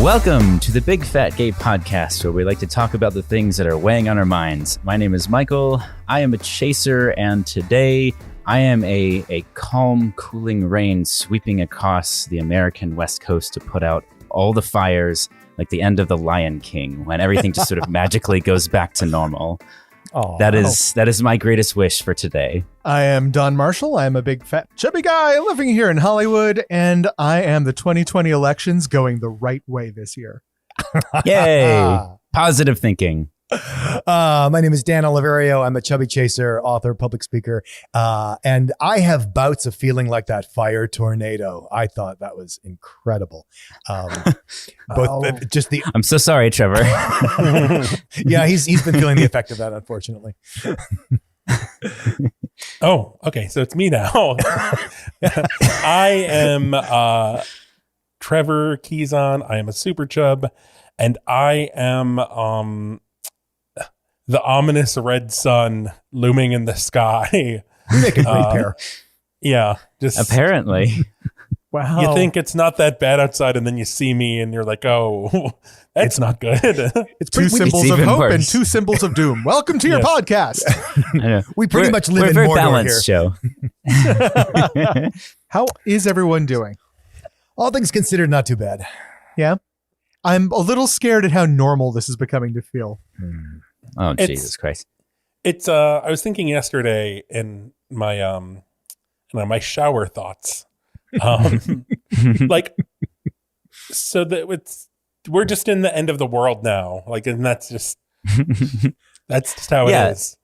Welcome to the Big Fat Gay Podcast, where we like to talk about the things that are weighing on our minds. My name is Michael. I am a chaser, and today I am a calm, cooling rain sweeping across the American West Coast to put out all the fires, like the end of The Lion King, when everything just sort of magically goes back to normal. Oh, that is my greatest wish for today. I am Don Marshall. I am a big fat chubby guy living here in Hollywood, and I am the 2020 elections going the right way this year. Yay! Positive thinking. My name is Dan Oliverio. I'm a chubby chaser, author, public speaker, and I have bouts of feeling like that fire tornado. I thought that was incredible. I'm so sorry, Trevor. Yeah, he's been feeling the effect of that, unfortunately. Oh, okay. So it's me now. I am Trevor Keyson. I am a super chub, and I am the ominous red sun looming in the sky. We make a great pair. Yeah. Just apparently. Wow. You think it's not that bad outside, and then you see me and you're like, oh, that's not good. It's two symbols of hope worse. and two symbols of doom. Welcome to your podcast. We pretty much live in we're a very Mordor balanced here. show. How is everyone doing? All things considered, not too bad. Yeah. I'm a little scared at how normal this is becoming to feel. Oh, Jesus Christ. It's I was thinking yesterday in my my shower thoughts. Like, so that we're just in the end of the world now. Like, and that's just how it is.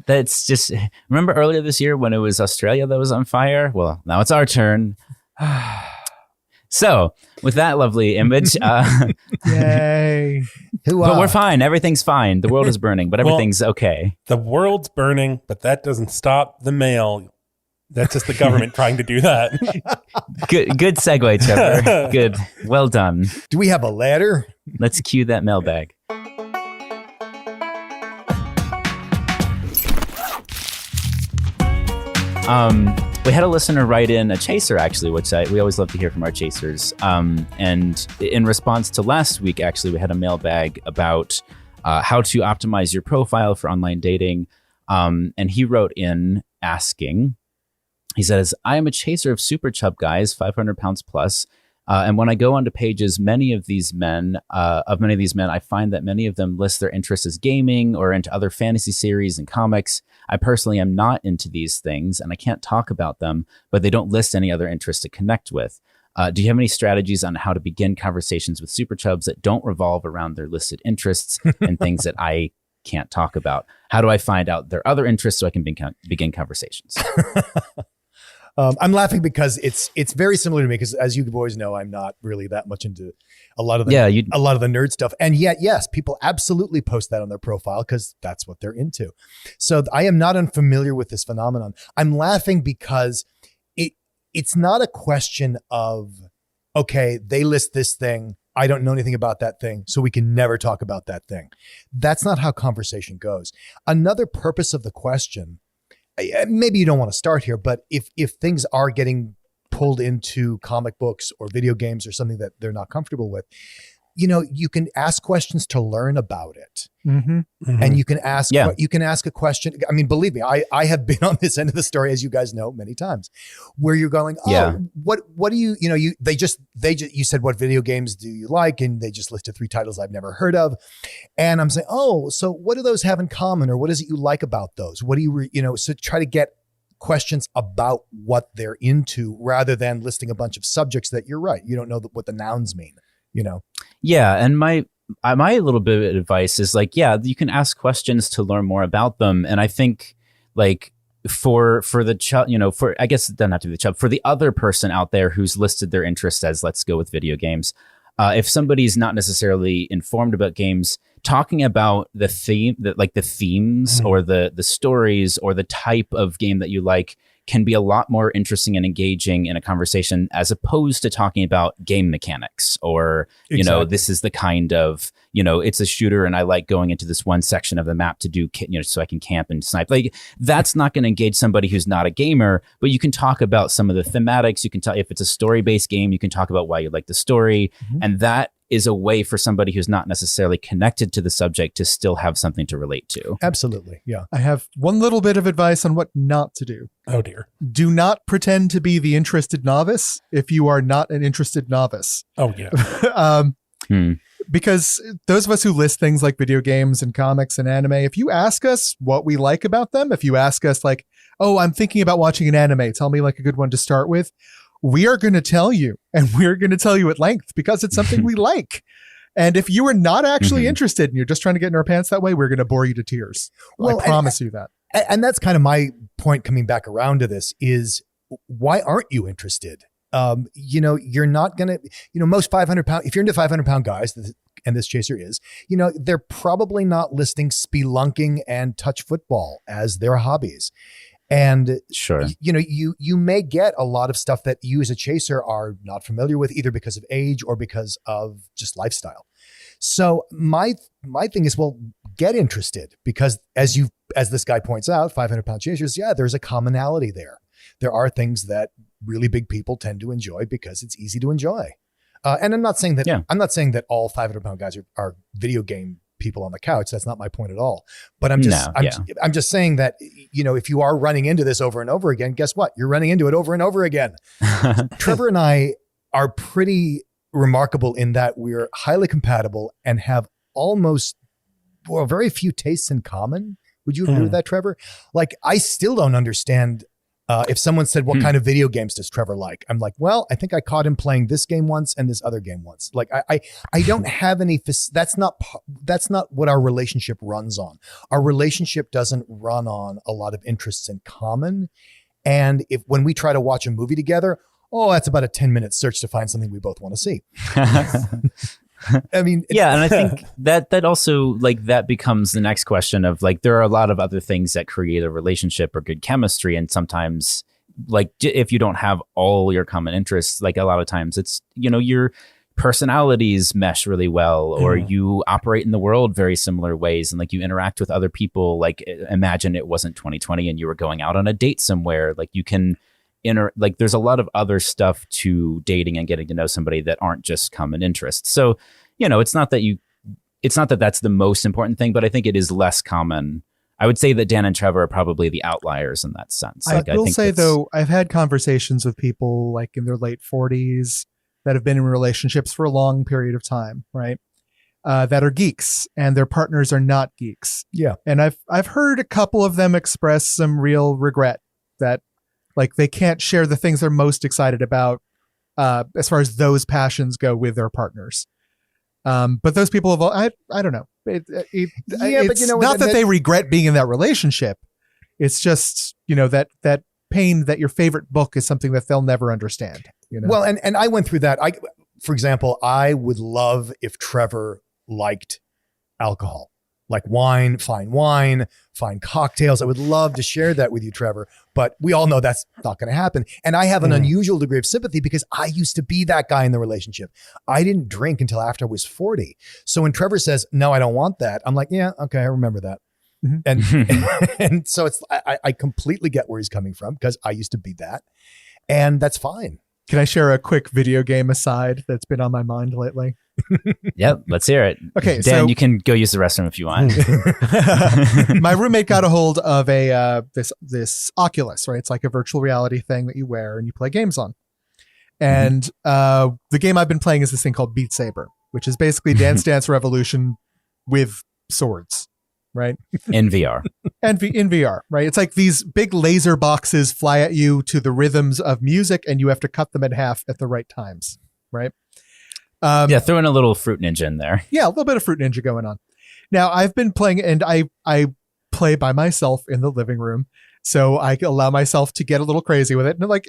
That's just, remember earlier this year when it was Australia that was on fire? Well, now it's our turn. So, with that lovely image, Yay. but we're fine. Everything's fine. The world is burning, but everything's okay. The world's burning, but that doesn't stop the mail. That's just the government trying to do that. Good segue, Trevor. Good. Well done. Do we have a ladder? Let's cue that mailbag. We had a listener write in, a chaser actually, which we always love to hear from our chasers. And in response to last week, actually, we had a mailbag about how to optimize your profile for online dating. And he wrote in asking, he says, I am a chaser of super chub guys, 500 pounds plus. And when I go onto pages, many of these men, I find that many of them list their interests as gaming or into other fantasy series and comics. I personally am not into these things and I can't talk about them, but they don't list any other interests to connect with. Do you have any strategies on how to begin conversations with super chubs that don't revolve around their listed interests and things that I can't talk about? How do I find out their other interests so I can begin conversations? I'm laughing because it's very similar to me because, as you boys know, I'm not really that much into a lot of the nerd stuff, and yet yes, people absolutely post that on their profile because that's what they're into. So I am not unfamiliar with this phenomenon. I'm laughing because it's not a question of, okay, they list this thing, I don't know anything about that thing, so we can never talk about that thing. That's not how conversation goes. Another purpose of the question, maybe you don't want to start here, but if things are getting pulled into comic books or video games or something that they're not comfortable with, you can ask questions to learn about it. Mm-hmm. Mm-hmm. And you can ask a question. I mean, believe me, I have been on this end of the story, as you guys know, many times, where you're going, what do you you said, what video games do you like? And they just listed 3 titles I've never heard of. And I'm saying, so what do those have in common? Or what is it you like about those? What do you, so try to get questions about what they're into rather than listing a bunch of subjects that you're right. You don't know what the nouns mean, Yeah. And my little bit of advice is you can ask questions to learn more about them. And I think for the chub, I guess it doesn't have to be the chub, for the other person out there who's listed their interest as, let's go with video games. If somebody's not necessarily informed about games, talking about the themes mm-hmm. or the stories or the type of game that you like can be a lot more interesting and engaging in a conversation as opposed to talking about game mechanics or, this is the kind of, it's a shooter and I like going into this one section of the map to do, so I can camp and snipe. That's not going to engage somebody who's not a gamer, but you can talk about some of the thematics. You can tell if it's a story-based game, you can talk about why you like the story. Mm-hmm. And that is a way for somebody who's not necessarily connected to the subject to still have something to relate to. Absolutely. Yeah. I have one little bit of advice on what not to do. Oh dear. Do not pretend to be the interested novice if you are not an interested novice. Oh yeah. Because those of us who list things like video games and comics and anime, if you ask us what we like about them, if you ask us like, oh, I'm thinking about watching an anime, tell me like a good one to start with, we are going to tell you, and we're going to tell you at length because it's something we like. And if you are not actually interested and you're just trying to get in our pants that way, we're going to bore you to tears. Well, I promise you that. And that's kind of my point coming back around to this is, why aren't you interested? You're not going to, most 500-pound, if you're into 500-pound guys, and this chaser is, they're probably not listing spelunking and touch football as their hobbies. And sure, you may get a lot of stuff that you as a chaser are not familiar with, either because of age or because of just lifestyle. So my thing is, well, get interested, because as this guy points out, 500-pound chasers, yeah, there's a commonality there. There are things that really big people tend to enjoy because it's easy to enjoy. And I'm not saying that all 500-pound guys are video game people on the couch. That's not my point at all. But I'm just saying that, if you are running into this over and over again, guess what? You're running into it over and over again. Trevor and I are pretty remarkable in that we're highly compatible and have very few tastes in common. Would you agree with that, Trevor? Like, I still don't understand. If someone said, what kind of video games does Trevor like? I'm like, well, I think I caught him playing this game once and this other game once. Like, I don't have any, that's not what our relationship runs on. Our relationship doesn't run on a lot of interests in common. And when we try to watch a movie together, that's about a 10-minute search to find something we both want to see. I mean, yeah. And I think that also, like, that becomes the next question of, like, there are a lot of other things that create a relationship or good chemistry. And sometimes, like, if you don't have all your common interests, like, a lot of times it's, your personalities mesh really well, or you operate in the world very similar ways. And, like, you interact with other people. Like, imagine it wasn't 2020 and you were going out on a date somewhere. Like, you can there's a lot of other stuff to dating and getting to know somebody that aren't just common interests. So, it's not that that's the most important thing, but I think it is less common. I would say that Dan and Trevor are probably the outliers in that sense. I will say, though, I've had conversations with people like in their late 40s that have been in relationships for a long period of time, right? That are geeks, and their partners are not geeks. Yeah. And I've heard a couple of them express some real regret that, like, they can't share the things they're most excited about as far as those passions go with their partners. But those people have all, I don't know. It's not that they regret being in that relationship. It's just, that pain that your favorite book is something that they'll never understand. Well, and I went through that. For example, I would love if Trevor liked alcohol. Like fine cocktails. I would love to share that with you, Trevor, but we all know that's not going to happen. And I have an unusual degree of sympathy because I used to be that guy in the relationship. I didn't drink until after I was 40. So when Trevor says, no, I don't want that, I'm like, yeah, okay, I remember that. And so I completely get where he's coming from because I used to be that, and that's fine. Can I share a quick video game aside that's been on my mind lately? Yep, let's hear it. Okay, Dan, you can go use the restroom if you want. My roommate got a hold of this Oculus, right? It's like a virtual reality thing that you wear and you play games on. And the game I've been playing is this thing called Beat Saber, which is basically Dance Dance Revolution with swords, right? In VR. And in VR, right? It's like these big laser boxes fly at you to the rhythms of music, and you have to cut them in half at the right times, right? Throw in a little Fruit Ninja in there. Yeah, a little bit of Fruit Ninja going on. Now, I've been playing, and I play by myself in the living room, so I allow myself to get a little crazy with it. And like,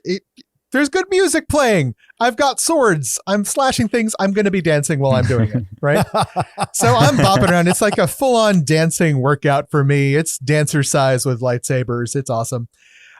there's good music playing. I've got swords. I'm slashing things. I'm going to be dancing while I'm doing it, right? So I'm bopping around. It's like a full-on dancing workout for me. It's dancer size with lightsabers. It's awesome.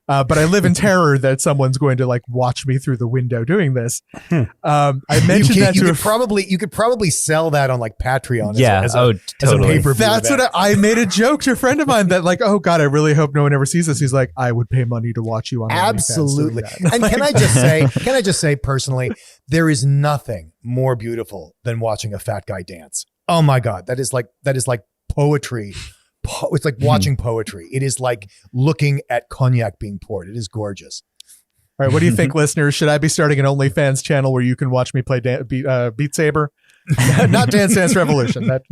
But I live in terror that someone's going to like watch me through the window doing this. I mentioned that you could probably sell that on like Patreon. As a totally. pay-per-view That's event. what I made a joke to a friend of mine that like, oh God, I really hope no one ever sees this. He's like, I would pay money to watch you on Absolutely. And like, can I just say personally, there is nothing more beautiful than watching a fat guy dance. Oh my God. That is like poetry. It's like watching poetry. It is like looking at cognac being poured. It is gorgeous. all right, what do you think, listeners? Should I be starting an OnlyFans channel where you can watch me play Beat Saber? Not Dance Dance Revolution. That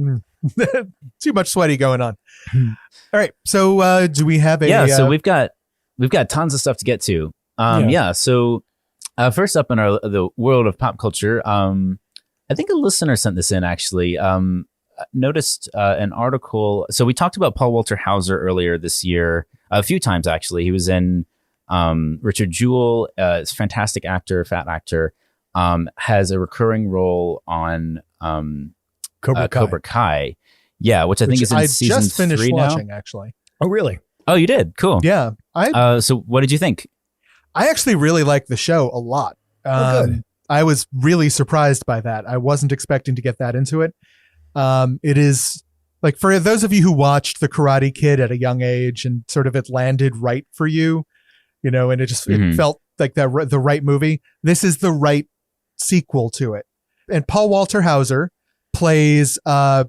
too much sweaty going on. All right, so do we have a? So we've got tons of stuff to get to. So first up in the world of pop culture, I think a listener sent this in actually. Noticed an article. So we talked about Paul Walter Hauser earlier this year, a few times actually. He was in Richard Jewell, is a fantastic actor, fat actor, has a recurring role on Cobra Kai. Yeah, which I think is in season 3 now. I just finished watching, actually. Oh, really? Oh, you did? Cool. Yeah. So what did you think? I actually really liked the show a lot. Good. I was really surprised by that. I wasn't expecting to get that into it. It is like, for those of you who watched The Karate Kid at a young age and sort of it landed right for you, and it just it felt like the right movie. This is the right sequel to it. And Paul Walter Hauser plays a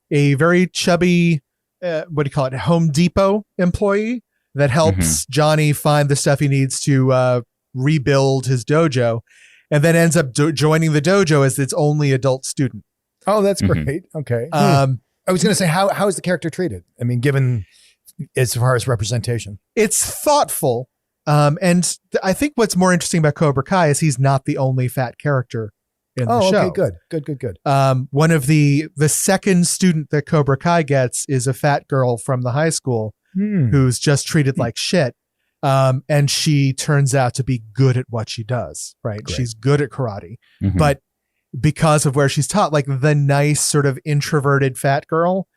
very chubby, Home Depot employee that helps Johnny find the stuff he needs to rebuild his dojo, and then ends up joining the dojo as its only adult student. Oh, that's great. Okay. I was going to say, how is the character treated? I mean, given as far as representation, it's thoughtful. And I think what's more interesting about Cobra Kai is he's not the only fat character in the show. Okay, good. One of the second student that Cobra Kai gets is a fat girl from the high school who's just treated like shit. And she turns out to be good at what she does, right? Great. She's good at karate, but because of where she's taught, like the nice sort of introverted fat girl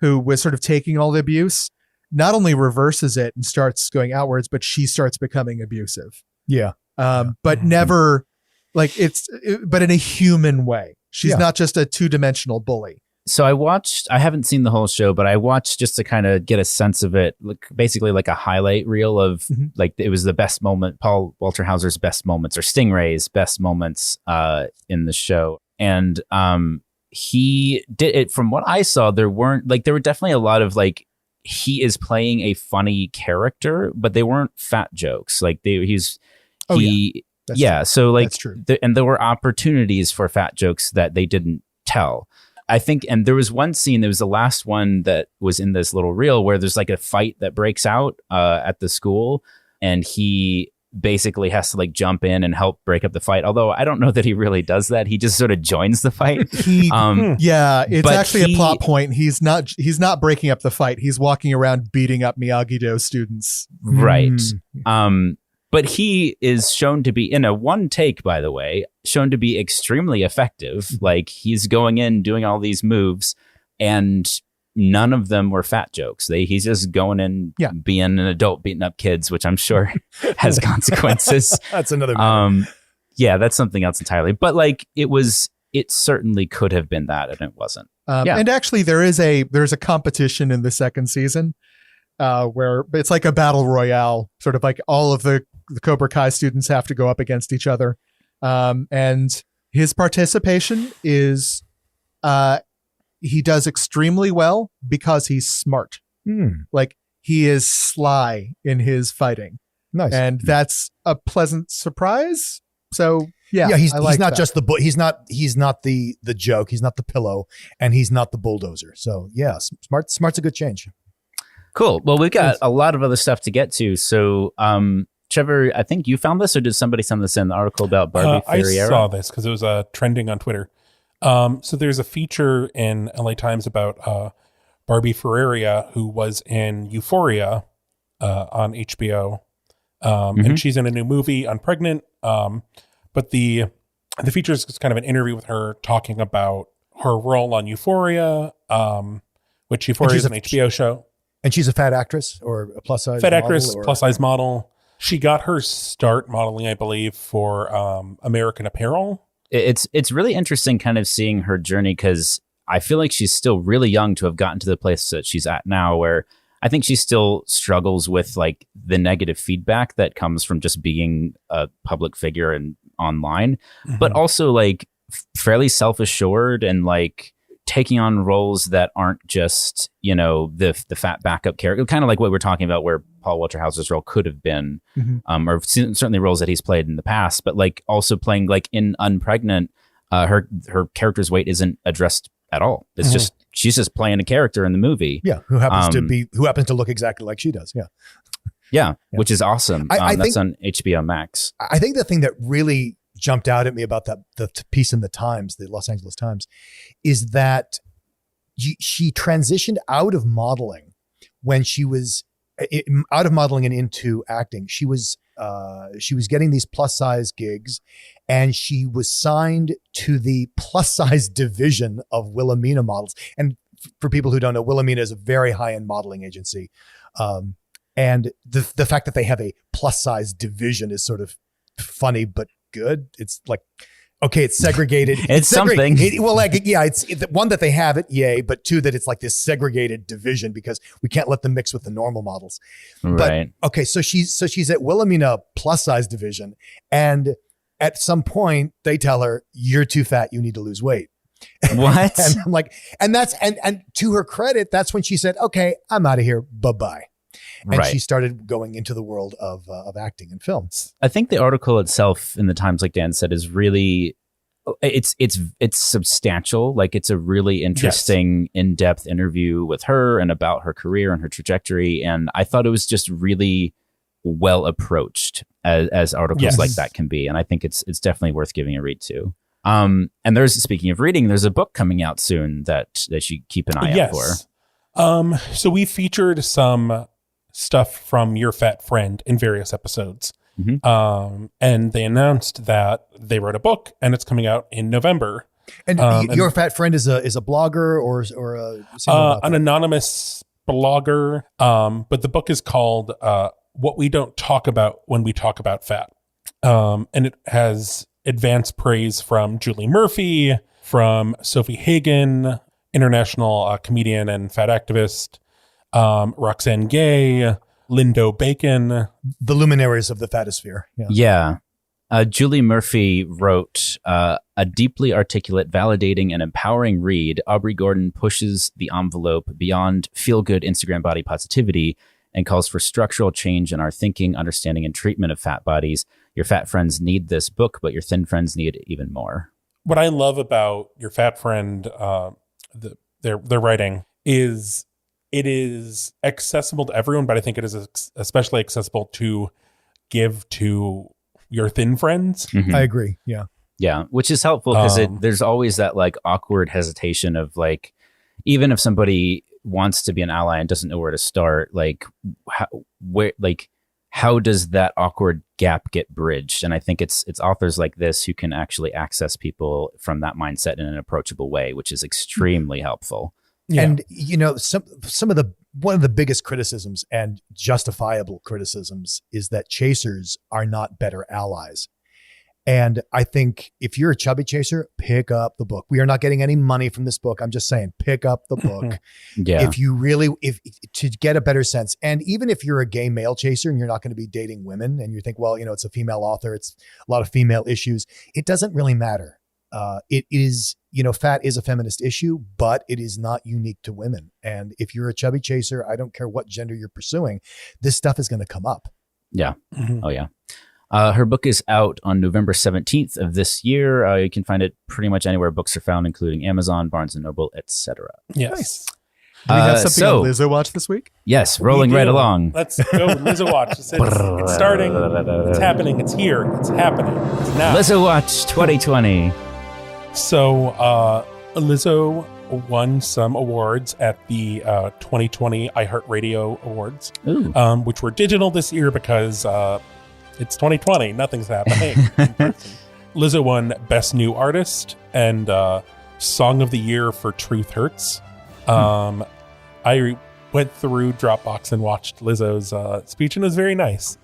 who was sort of taking all the abuse, not only reverses it and starts going outwards, but she starts becoming abusive. Yeah. But never like but in a human way. She's not just a 2-dimensional bully. So I haven't seen the whole show, but I watched just to kind of get a sense of it, like basically like a highlight reel of like, it was the best moment, Paul Walter Hauser's best moments or Stingray's best moments in the show. And he did it, from what I saw, there were definitely a lot of like, he is playing a funny character, but they weren't fat jokes. Like so like, that's true. And there were opportunities for fat jokes that they didn't tell. I think, and there was one scene, there was the last one that was in this little reel where there's like a fight that breaks out at the school, and he basically has to like jump in and help break up the fight. Although I don't know that he really does that. He just sort of joins the fight. It's actually a plot point. He's not breaking up the fight. He's walking around beating up Miyagi-Do students. Right. But he is shown to be, in a one take, by the way, shown to be extremely effective. Like, he's going in, doing all these moves, and none of them were fat jokes. He's just going in, being an adult, beating up kids, which I'm sure has consequences. That's another matter. That's something else entirely. But like, it certainly could have been that, and it wasn't. And actually, there's a competition in the second season where it's like a battle royale, sort of like all of the Cobra Kai students have to go up against each other. And his participation is, he does extremely well because he's smart. Like, he is sly in his fighting. Nice. And that's a pleasant surprise. So he's not just he's not the joke. He's not the pillow, and he's not the bulldozer. So smart's a good change. Cool. Well, we've got a lot of other stuff to get to. So, Trevor, I think you found this, or did somebody send this in, the article about Barbie Ferriera? I saw this because it was trending on Twitter. So there's a feature in LA Times about Barbie Ferriera, who was in Euphoria on HBO. And she's in a new movie, Unpregnant. But the feature is kind of an interview with her talking about her role on Euphoria, which Euphoria is an HBO show. And she's a fat actress or a plus size model? Plus size model. She got her start modeling, I believe, for American Apparel. It's really interesting kind of seeing her journey, because I feel like she's still really young to have gotten to the place that she's at now, where I think she still struggles with like the negative feedback that comes from just being a public figure and online, but also like fairly self-assured and like taking on roles that aren't just, the fat backup character, kind of like what we're talking about where Paul Walter Hauser's role could have been, or certainly roles that he's played in the past, but like also playing like in Unpregnant, her character's weight isn't addressed at all. It's just, she's just playing a character in the movie. Yeah. Who happens to look exactly like she does. Yeah. Yeah. Which is awesome. I that's on HBO Max. I think the thing that really jumped out at me about the piece in the Times, the Los Angeles Times, is that she transitioned out of modeling when she was out of modeling and into acting. She was getting these plus size gigs, and she was signed to the plus size division of Wilhelmina Models. And for people who don't know, Wilhelmina is a very high end modeling agency. And the fact that they have a plus size division is sort of funny, but good. It's like, okay, it's segregated. It's something. It's one that they have it, yay, but two, that it's like this segregated division because we can't let them mix with the normal models. Right. But okay, so she's at Wilhelmina plus size division, and at some point they tell her, "You're too fat. You need to lose weight." What? And I'm like, and to her credit, that's when she said, "Okay, I'm out of here. Bye-bye." And she started going into the world of acting and film. I think the article itself in the Times, like Dan said, is really, it's substantial. Like it's a really interesting, in-depth interview with her and about her career and her trajectory. And I thought it was just really well approached as articles like that can be. And I think it's definitely worth giving a read to. And speaking of reading, there's a book coming out soon that you keep an eye out for. So we featured some stuff from Your Fat Friend in various episodes. And they announced that they wrote a book and it's coming out in November. And Your Fat Friend is a blogger or an anonymous blogger. But the book is called What We Don't Talk About When We Talk About Fat. And it has advanced praise from Julie Murphy, from Sophie Hagen, international comedian and fat activist, Roxane Gay, Lindo Bacon. The luminaries of the fatosphere. Yeah. Julie Murphy wrote a deeply articulate, validating, and empowering read. Aubrey Gordon pushes the envelope beyond feel-good Instagram body positivity and calls for structural change in our thinking, understanding, and treatment of fat bodies. Your fat friends need this book, but your thin friends need it even more. What I love about Your Fat Friend, their writing, is it is accessible to everyone, but I think it is especially accessible to give to your thin friends. I agree. Yeah. Yeah. Which is helpful because there's always that like awkward hesitation of like, even if somebody wants to be an ally and doesn't know where to start, like how does that awkward gap get bridged? And I think it's authors like this who can actually access people from that mindset in an approachable way, which is extremely helpful. Yeah. And one of the biggest criticisms and justifiable criticisms is that chasers are not better allies. And I think if you're a chubby chaser, pick up the book. We are not getting any money from this book. I'm just saying, pick up the book. Yeah. If to get a better sense. And even if you're a gay male chaser and you're not going to be dating women and you think, well, it's a female author, it's a lot of female issues. It doesn't really matter. It is, fat is a feminist issue, but it is not unique to women. And if you're a chubby chaser, I don't care what gender you're pursuing, this stuff is going to come up. Yeah. Oh, yeah. Her book is out on November 17th of this year. You can find it pretty much anywhere books are found, including Amazon, Barnes & Noble, etc. Yes. Nice. Do we have something on Lizzo Watch this week? Yes, rolling right along. Let's go Lizzo Watch. It's starting. It's happening. It's here. It's happening. It's now. Lizzo Watch 2020. So Lizzo won some awards at the 2020 iHeartRadio Awards, which were digital this year because it's 2020. Nothing's happening. Lizzo won Best New Artist and Song of the Year for Truth Hurts. I went through Dropbox and watched Lizzo's speech, and it was very nice.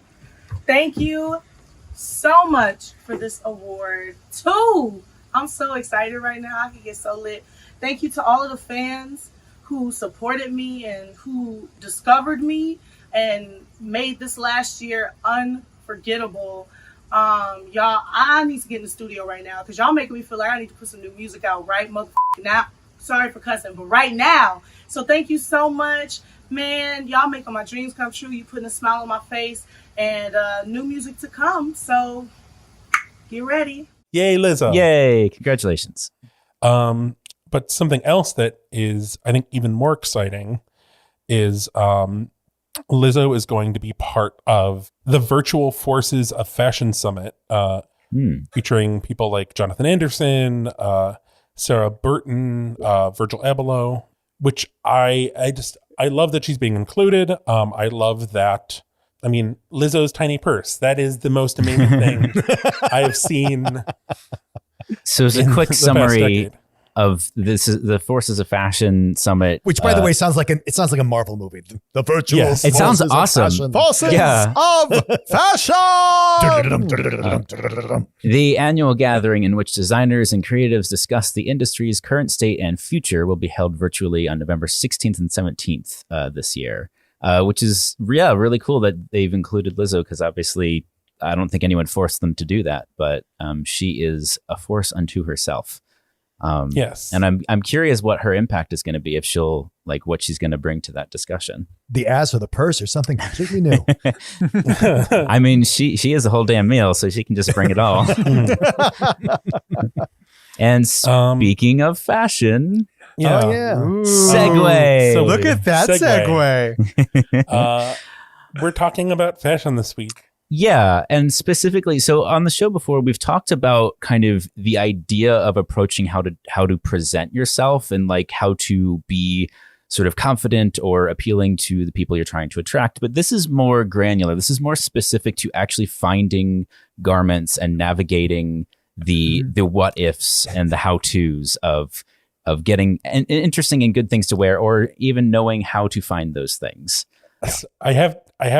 Thank you so much for this award. 2. I'm so excited right now. I can get so lit. Thank you to all of the fans who supported me and who discovered me and made this last year unforgettable. Y'all, I need to get in the studio right now because y'all making me feel like I need to put some new music out right motherfucking now. Sorry for cussing, but right now. So thank you so much, man. Y'all making my dreams come true. You putting a smile on my face and new music to come. So get ready. Yay, Lizzo. Yay. Congratulations. But something else that is, I think, even more exciting is Lizzo is going to be part of the Virtual Forces of Fashion Summit, featuring people like Jonathan Anderson, Sarah Burton, Virgil Abloh, which I love that she's being included. I love that. I mean, Lizzo's tiny purse. That is the most amazing thing I have seen. So as a quick summary of this is the Forces of Fashion Summit, which by the way sounds like a Marvel movie. The virtual. Yes. It sounds awesome. Forces of Fashion. The annual gathering in which designers and creatives discuss the industry's current state and future will be held virtually on November 16th and 17th this year, which is really cool that they've included Lizzo because obviously I don't think anyone forced them to do that, but she is a force unto herself. Yes. And I'm curious what her impact is going to be, if she'll like what she's going to bring to that discussion. The ass or the purse or something completely new. I mean, she is a whole damn meal, so she can just bring it all. And speaking of fashion, segue. So look at that segue. We're talking about fashion this week. Yeah. And specifically, so on the show before, we've talked about kind of the idea of approaching how to present yourself and like how to be sort of confident or appealing to the people you're trying to attract. But this is more granular. This is more specific to actually finding garments and navigating the what ifs and the how to's of getting interesting and good things to wear, or even knowing how to find those things. I have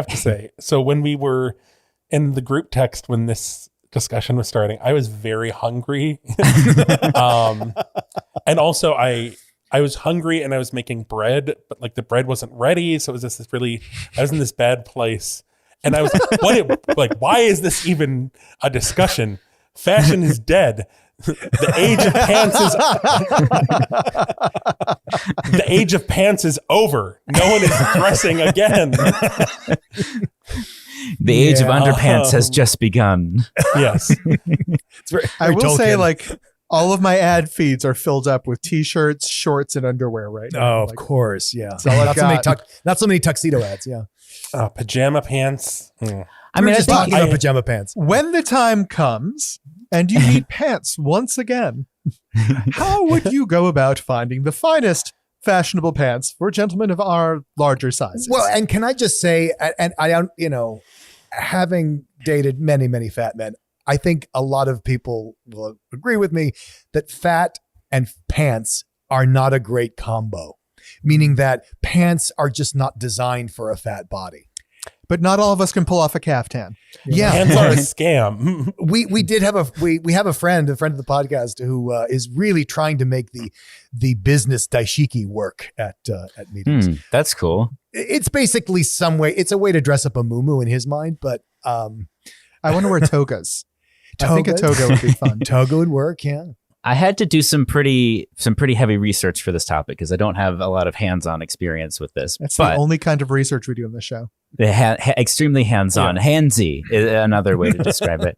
to say, so when we were in the group text when this discussion was starting, I was very hungry. And also I was hungry and I was making bread, but like the bread wasn't ready. So it was just I was in this bad place. And I was like, why is this even a discussion? Fashion is dead. The age of pants is over. No one is dressing again. The age of underpants has just begun. Yes. I will say, like, all of my ad feeds are filled up with t-shirts, shorts, and underwear right now. Oh, of course. Yeah. Not so many tuxedo ads. Yeah. Pajama pants. I mean, just talking about pajama pants. When the time comes and you need pants once again, how would you go about finding the finest fashionable pants for gentlemen of our larger sizes? Well, and can I just say, and I don't, having dated many, many fat men, I think a lot of people will agree with me that fat and pants are not a great combo, meaning that pants are just not designed for a fat body. But not all of us can pull off a caftan. Yeah. Pants are a scam. We did have we have a friend of the podcast who is really trying to make the business daishiki work at meetings. That's cool. It's basically it's a way to dress up a muumuu in his mind, but I want to wear togas. I think a toga would be fun. Toga would work, yeah. I had to do some pretty heavy research for this topic because I don't have a lot of hands-on experience with this. That's the only kind of research we do in the show. Extremely hands-on. Yeah. Handsy is another way to describe it.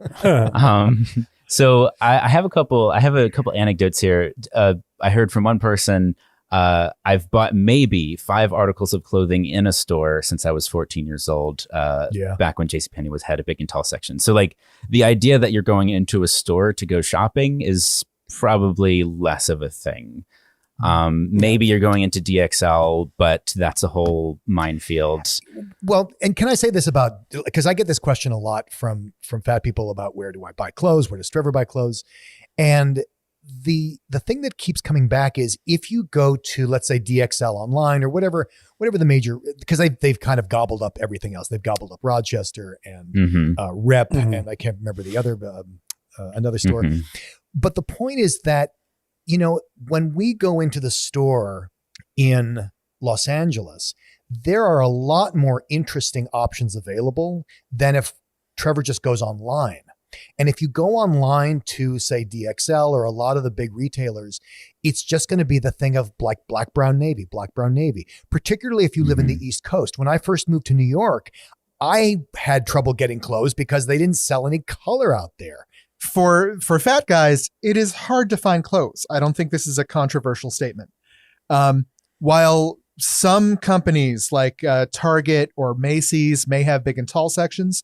So I have a couple anecdotes here. I heard from one person, I've bought maybe 5 articles of clothing in a store since I was 14 years old, back when JCPenney had a big and tall section. So like the idea that you're going into a store to go shopping is probably less of a thing. Maybe you're going into DXL, but that's a whole minefield. Well, and can I say this because I get this question a lot from fat people about where do I buy clothes? Where does Trevor buy clothes? And the thing that keeps coming back is if you go to, let's say, DXL online or whatever the major, because they've kind of gobbled up everything else. They've gobbled up Rochester and Rep, and I can't remember the other another store. But the point is that, you know, when we go into the store in Los Angeles, there are a lot more interesting options available than if Trevor just goes online. And if you go online to, say, DXL or a lot of the big retailers, it's just going to be the thing of black, brown, navy, particularly if you live in the East Coast. When I first moved to New York, I had trouble getting clothes because they didn't sell any color out there. For fat guys, it is hard to find clothes. I don't think this is a controversial statement. While some companies like Target or Macy's may have big and tall sections,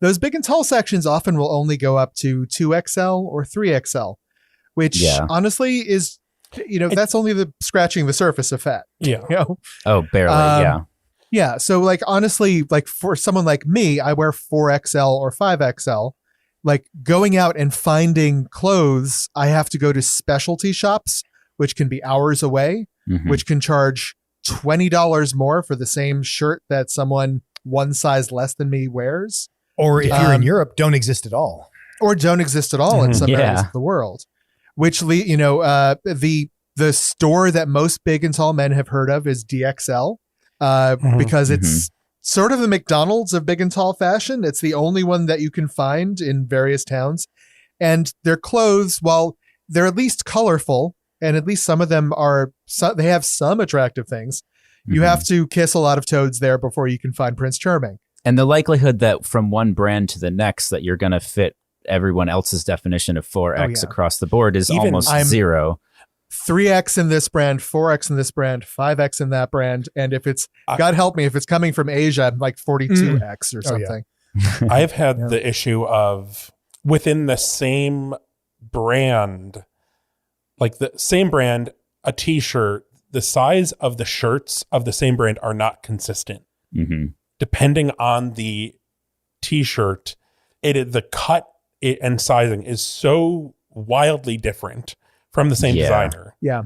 those big and tall sections often will only go up to 2XL or 3XL, which honestly is, you know, that's only scratching the surface of fat. Yeah. You know? Oh, barely. Yeah. So like, honestly, like for someone like me, I wear 4XL or 5XL. Like going out and finding clothes, I have to go to specialty shops, which can be hours away, which can charge $20 more for the same shirt that someone one size less than me wears. Or if you're in Europe, don't exist at all. Or don't exist at all in some areas of the world. Which, you know, the store that most big and tall men have heard of is DXL, because it's sort of the McDonald's of big and tall fashion. It's the only one that you can find in various towns. And their clothes, while they're at least colorful, and at least some of them they have some attractive things, you have to kiss a lot of toads there before you can find Prince Charming. And the likelihood that from one brand to the next that you're going to fit everyone else's definition of 4X across the board is almost zero. 3X in this brand, 4X in this brand, 5X in that brand. And if it's, God help me, if it's coming from Asia, I'm like 42X or something. I've had the issue of within the same brand, like the same brand, a t-shirt, the size of the shirts of the same brand are not consistent. Depending on the t-shirt, the cut and sizing is so wildly different from the same designer. Yeah.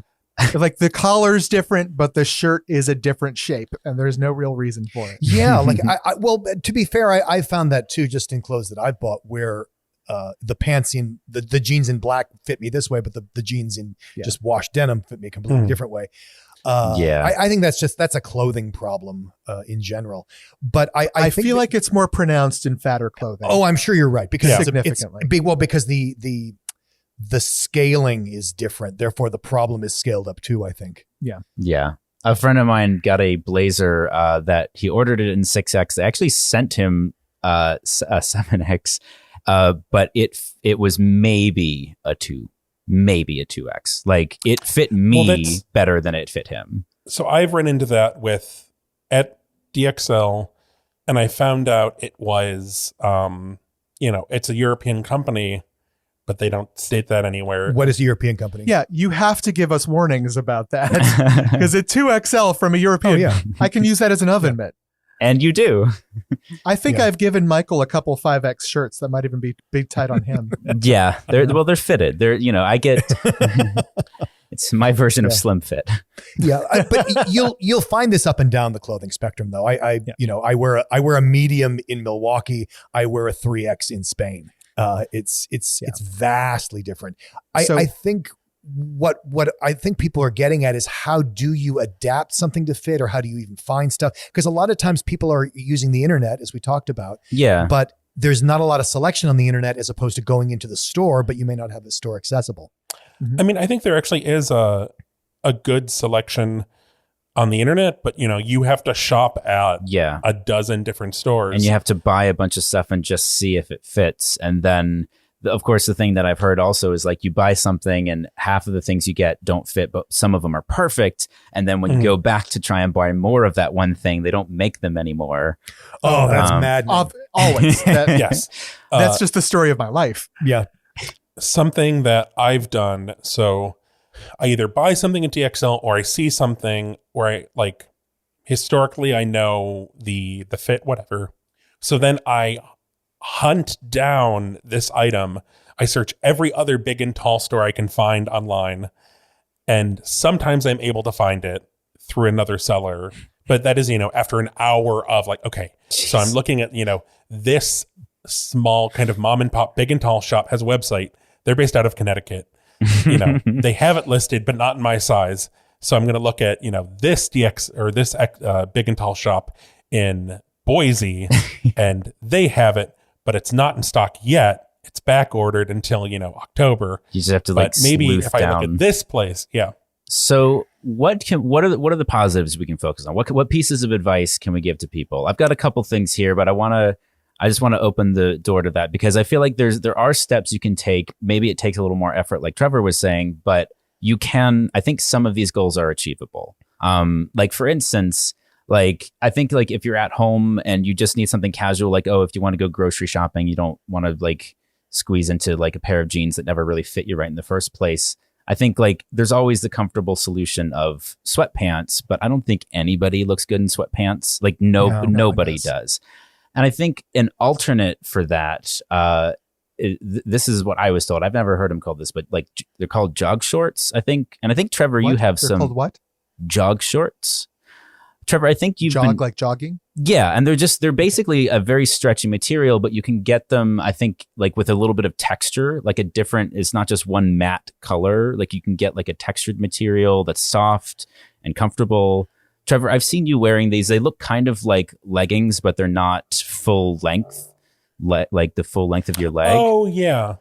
Like the collar's different, but the shirt is a different shape and there's no real reason for it. Yeah. Like well, to be fair, I found that too, just in clothes that I've bought where the pants in the jeans in black fit me this way, but the jeans in just washed denim fit me a completely different way. I think that's a clothing problem in general, but I feel like it's more pronounced in fatter clothing. Oh, I'm sure you're right because significantly. Because the scaling is different, therefore the problem is scaled up too, I think. Yeah. A friend of mine got a blazer that he ordered it in 6X. They actually sent him a 7X, but it was maybe a 2X. Like it fit me better than it fit him. So I've run into that at DXL, and I found out it was, it's a European company, but they don't state that anywhere. What is a European company? Yeah, you have to give us warnings about that because it's 2XL from a European. Oh, yeah. I can use that as an oven mitt. And you do. I think I've given Michael a couple 5X shirts that might even be big tight on him. Yeah, they're fitted. I get it's my version of slim fit. Yeah, but you'll find this up and down the clothing spectrum though. I wear a medium in Milwaukee. I wear a 3X in Spain. It's vastly different. I think what I think people are getting at is how do you adapt something to fit, or how do you even find stuff? Because a lot of times people are using the internet, as we talked about. Yeah. But there's not a lot of selection on the internet as opposed to going into the store, but you may not have the store accessible. I mean, I think there actually is a good selection on the internet, but you have to shop at a dozen different stores. And you have to buy a bunch of stuff and just see if it fits. And then of course, the thing that I've heard also is like you buy something and half of the things you get don't fit, but some of them are perfect. And then when you go back to try and buy more of that one thing, they don't make them anymore. Oh, that's mad. Always. Yes. That's just the story of my life. Yeah. Something that I've done. So I either buy something at DXL or I see something where historically I know the fit, whatever. So then I hunt down this item. I search every other big and tall store I can find online. And sometimes I'm able to find it through another seller. But that is, after an hour of like, okay, so I'm looking at, this small kind of mom and pop big and tall shop has a website. They're based out of Connecticut. They have it listed, but not in my size. So I'm going to look at, this DX or this big and tall shop in Boise, and they have it, but it's not in stock yet. It's back ordered until, October. You just have to maybe if I down. look at this place, yeah. So what are the positives we can focus on? What pieces of advice can we give to people? I've got a couple things here, but I just want to open the door to that because I feel like there are steps you can take. Maybe it takes a little more effort, like Trevor was saying, but you can. I think some of these goals are achievable. Like for instance, like I think like if you're at home and you just need something casual, like if you want to go grocery shopping, you don't want to like squeeze into like a pair of jeans that never really fit you right in the first place. I think like there's always the comfortable solution of sweatpants, but I don't think anybody looks good in sweatpants. Like nobody does. And I think an alternate for that, this is what I was told. I've never heard them called this, but like they're called jog shorts, I think. And I think Trevor, you have they're some called what? Jog shorts. Trevor, I think you've been, like jogging. Yeah, and they're basically a very stretchy material, but you can get them, I think, like with a little bit of texture, like it's not just one matte color. Like you can get like a textured material that's soft and comfortable. Trevor, I've seen you wearing these. They look kind of like leggings, but they're not full length, like the full length of your leg. Oh yeah.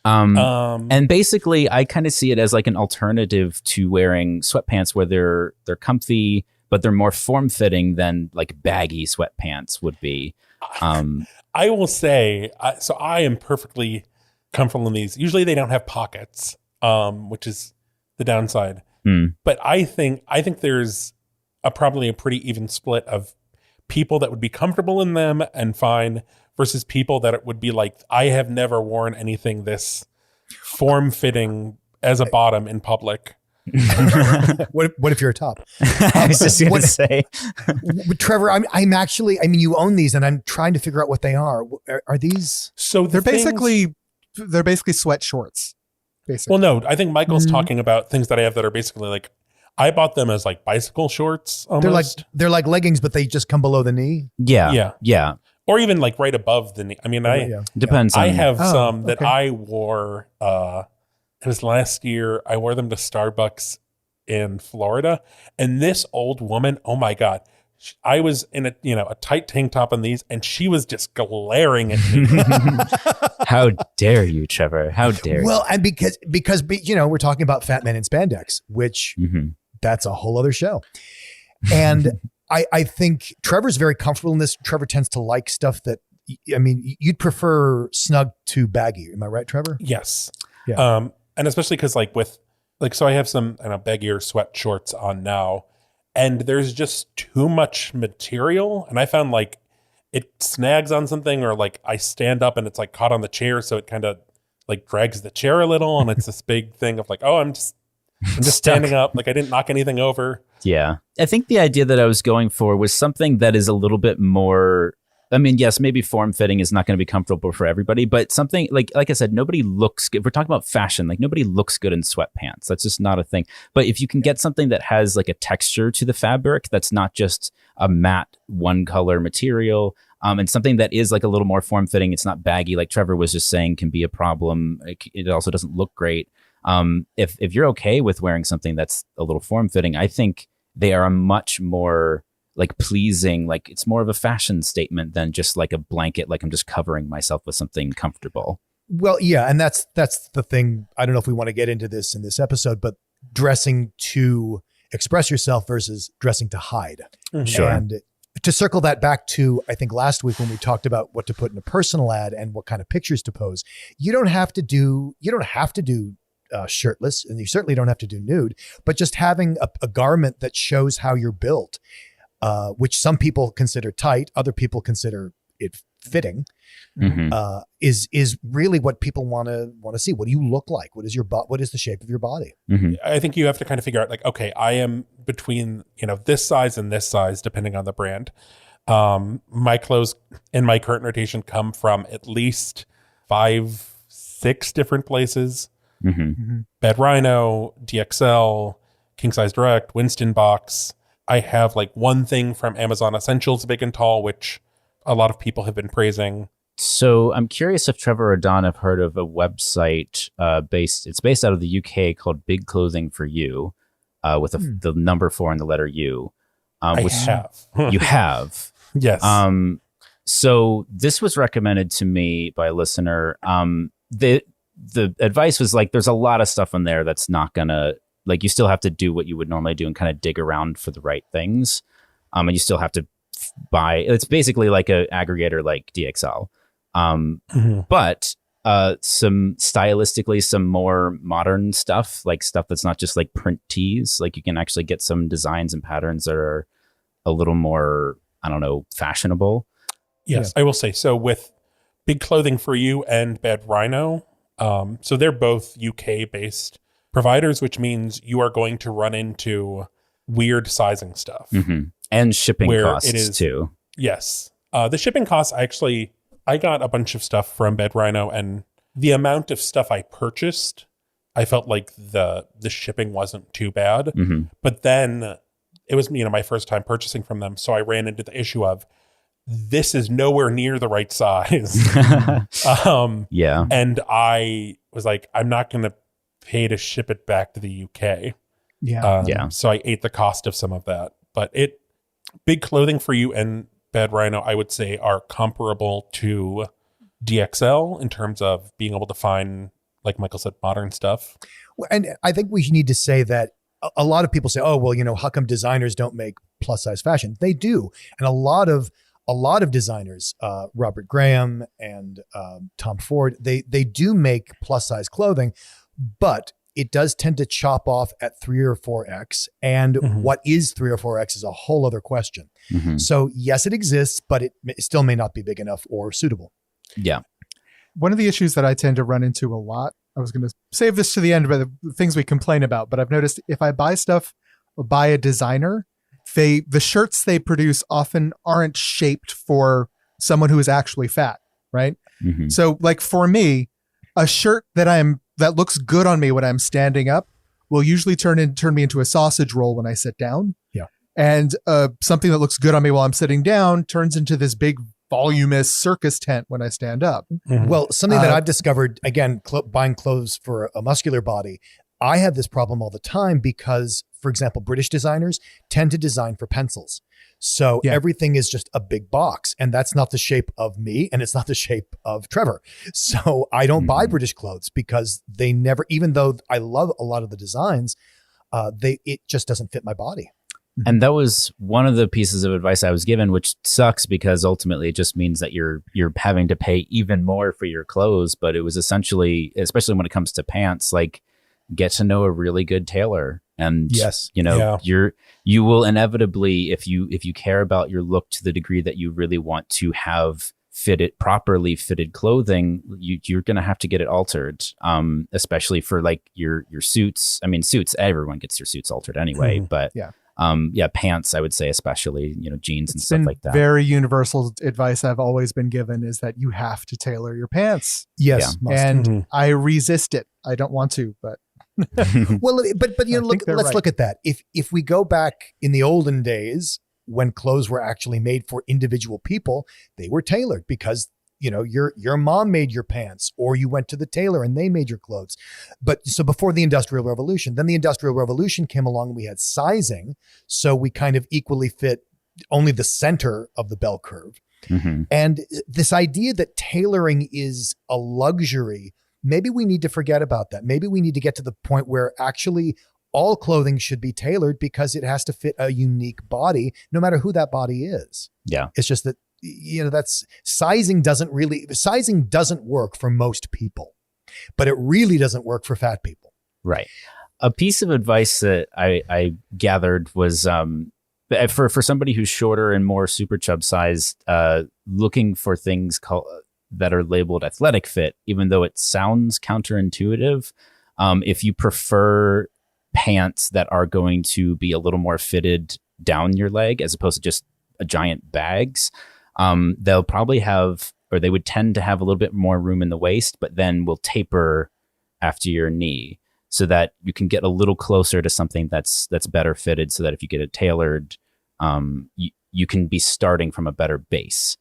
And basically, I kind of see it as like an alternative to wearing sweatpants, where they're comfy, but they're more form-fitting than like baggy sweatpants would be. I will say, so I am perfectly comfortable in these. Usually they don't have pockets, which is the downside. But I think there's probably a pretty even split of people that would be comfortable in them and fine versus people that it would be like, I have never worn anything this form-fitting as a bottom in public. What if you're a top? I was just going to say, Trevor, I'm actually, I mean, you own these and I'm trying to figure out what they are. Are these? So they're basically sweat shorts. Basically. Well, no, I think Michael's talking about things that I have that are basically like, I bought them as like bicycle shorts. Almost. They're like leggings, but they just come below the knee. Yeah. Or even like right above the knee. I mean, depends. I have some that I wore, it was last year. I wore them to Starbucks in Florida, and this old woman, oh my God, I was in a tight tank top on these, and she was just glaring at me. How dare you, Trevor? How dare you? Well, and because we're talking about fat men in spandex, which that's a whole other show. And I think Trevor's very comfortable in this. Trevor tends to like stuff that, I mean, you'd prefer snug to baggy. Am I right, Trevor? Yes. Yeah. And especially because so I have some baggier sweat shorts on now, and there's just too much material. And I found like it snags on something, or like I stand up and it's like caught on the chair. So it kind of like drags the chair a little. And it's this big thing of like, oh, I'm just standing up. Like I didn't knock anything over. Yeah. I think the idea that I was going for was something that is a little bit more, I mean, yes, maybe form-fitting is not going to be comfortable for everybody, but something like I said, nobody looks good. We're talking about fashion. Like nobody looks good in sweatpants. That's just not a thing. But if you can get something that has like a texture to the fabric, that's not just a matte one color material, and something that is like a little more form-fitting, it's not baggy, like Trevor was just saying, can be a problem. It also doesn't look great. If you're okay with wearing something that's a little form-fitting, I think they are a much more like pleasing, like it's more of a fashion statement than just like a blanket, like I'm just covering myself with something comfortable. Well, yeah. And that's the thing. I don't know if we want to get into this in this episode, but dressing to express yourself versus dressing to hide. Mm-hmm. Sure. And to circle that back to, I think last week when we talked about what to put in a personal ad and what kind of pictures to pose, you don't have to do shirtless, and you certainly don't have to do nude, but just having a garment that shows how you're built, which some people consider tight, other people consider it fitting, is really what people want to see. What do you look like? What is the shape of your body? Mm-hmm. I think you have to kind of figure out like, okay, I am between, this size and this size, depending on the brand. My clothes in my current rotation come from at least 5'6" 6 different places. Mm-hmm. Bed Rhino, DXL, King Size Direct, Winston Box. I have like one thing from Amazon Essentials Big and Tall, which a lot of people have been praising. So I'm curious if Trevor or Don have heard of a website it's based out of the UK called Big Clothing for You, with the number 4 and the letter U. I have. You have. Yes. So this was recommended to me by a listener. The advice was like, there's a lot of stuff in there that's not gonna, like, you still have to do what you would normally do and kind of dig around for the right things. And you still have to buy, it's basically like a aggregator like DXL. But some stylistically, some more modern stuff, like stuff that's not just like print tees. Like you can actually get some designs and patterns that are a little more, I don't know, fashionable. Yes, I will say. So with Big Clothing for You and Bed Rhino, so they're both UK-based providers, which means you are going to run into weird sizing stuff. And shipping costs too. Yes. The shipping costs, I got a bunch of stuff from Bed Rhino, and the amount of stuff I purchased, I felt like the shipping wasn't too bad. But then it was, my first time purchasing from them. So I ran into the issue of, this is nowhere near the right size. Yeah. And I was like, I'm not going to pay to ship it back to the UK. Yeah. So I ate the cost of some of that. But Big Clothing for You and Bed Rhino, I would say, are comparable to DXL in terms of being able to find, like Michael said, modern stuff. And I think we need to say that a lot of people say, oh, well, how come designers don't make plus size fashion? They do. And a lot of designers, Robert Graham and Tom Ford, they do make plus size clothing, but it does tend to chop off at 3 or 4X. And what is 3 or 4X is a whole other question. So yes, it exists, but it still may not be big enough or suitable. Yeah. One of the issues that I tend to run into a lot, I was going to save this to the end, but the things we complain about, but I've noticed if I buy stuff by a designer, the shirts they produce often aren't shaped for someone who is actually fat, right? So like for me, a shirt that looks good on me when I'm standing up will usually turn me into a sausage roll when I sit down. Yeah. And something that looks good on me while I'm sitting down turns into this big voluminous circus tent when I stand up. Well, something that I've discovered, again, buying clothes for a muscular body, I have this problem all the time because, for example, British designers tend to design for pencils. So everything is just a big box, and that's not the shape of me, and it's not the shape of Trevor. So I don't buy British clothes because they never, even though I love a lot of the designs, it just doesn't fit my body. And that was one of the pieces of advice I was given, which sucks because ultimately it just means that you're having to pay even more for your clothes. But it was essentially, especially when it comes to pants, like get to know a really good tailor. And you will inevitably, if you care about your look to the degree that you really want to have properly fitted clothing, you're going to have to get it altered, especially for like your suits. I mean, suits, everyone gets your suits altered anyway, but pants, I would say, especially, jeans and stuff like that. Very universal advice I've always been given is that you have to tailor your pants. Yes. Yeah. And I resist it. I don't want to, but well, but let's look at that. If we go back in the olden days when clothes were actually made for individual people, they were tailored because your mom made your pants, or you went to the tailor and they made your clothes. But so before the Industrial Revolution, then the Industrial Revolution came along and we had sizing. So we kind of equally fit only the center of the bell curve. And this idea that tailoring is a luxury, maybe we need to forget about that. Maybe we need to get to the point where actually all clothing should be tailored because it has to fit a unique body, no matter who that body is. Yeah. It's just that, that's sizing doesn't work for most people, but it really doesn't work for fat people. Right. A piece of advice that I gathered was for somebody who's shorter and more super chub sized, looking for things that are labeled athletic fit, even though it sounds counterintuitive. If you prefer pants that are going to be a little more fitted down your leg as opposed to just giant bags, they'll probably have or they would tend to have a little bit more room in the waist, but then will taper after your knee so that you can get a little closer to something that's better fitted, so that if you get it tailored, you can be starting from a better base.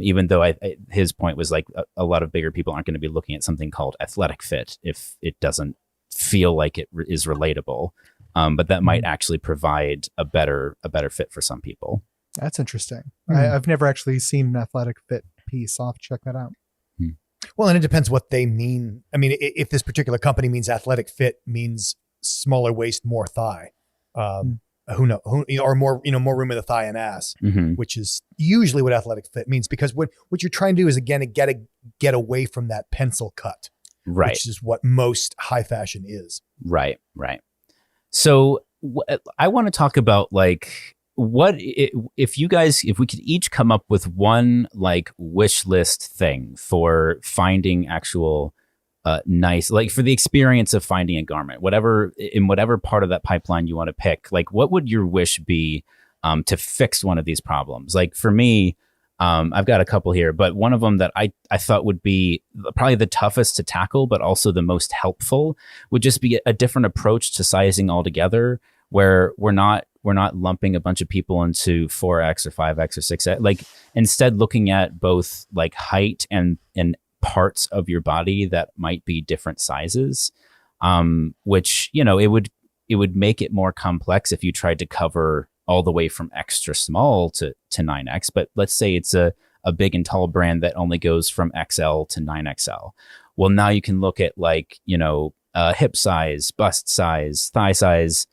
Even though his point was like a lot of bigger people aren't going to be looking at something called athletic fit if it doesn't feel like it is relatable. But that might actually provide a better fit for some people. That's interesting. I've never actually seen an athletic fit piece. I'll have to check that out. Well, and it depends what they mean. I mean, if this particular company means athletic fit means smaller waist, more thigh, who knows, or more, more room in the thigh and ass, which is usually what athletic fit means, because what you're trying to do is, again, get away from that pencil cut, right? Which is what most high fashion is. Right. So I want to talk about like, if we could each come up with one like wish list thing for finding actual nice, like for the experience of finding a garment, whatever part of that pipeline you want to pick, like what would your wish be to fix one of these problems? Like for me, I've got a couple here, but one of them that I thought would be probably the toughest to tackle, but also the most helpful, would just be a different approach to sizing altogether, where we're not lumping a bunch of people into 4X or 5X or 6X. Like instead looking at both like height and parts of your body that might be different sizes, which, it would make it more complex if you tried to cover all the way from extra small to 9X. But let's say it's a big and tall brand that only goes from XL to 9XL. Well, now you can look at like, hip size, bust size, thigh size,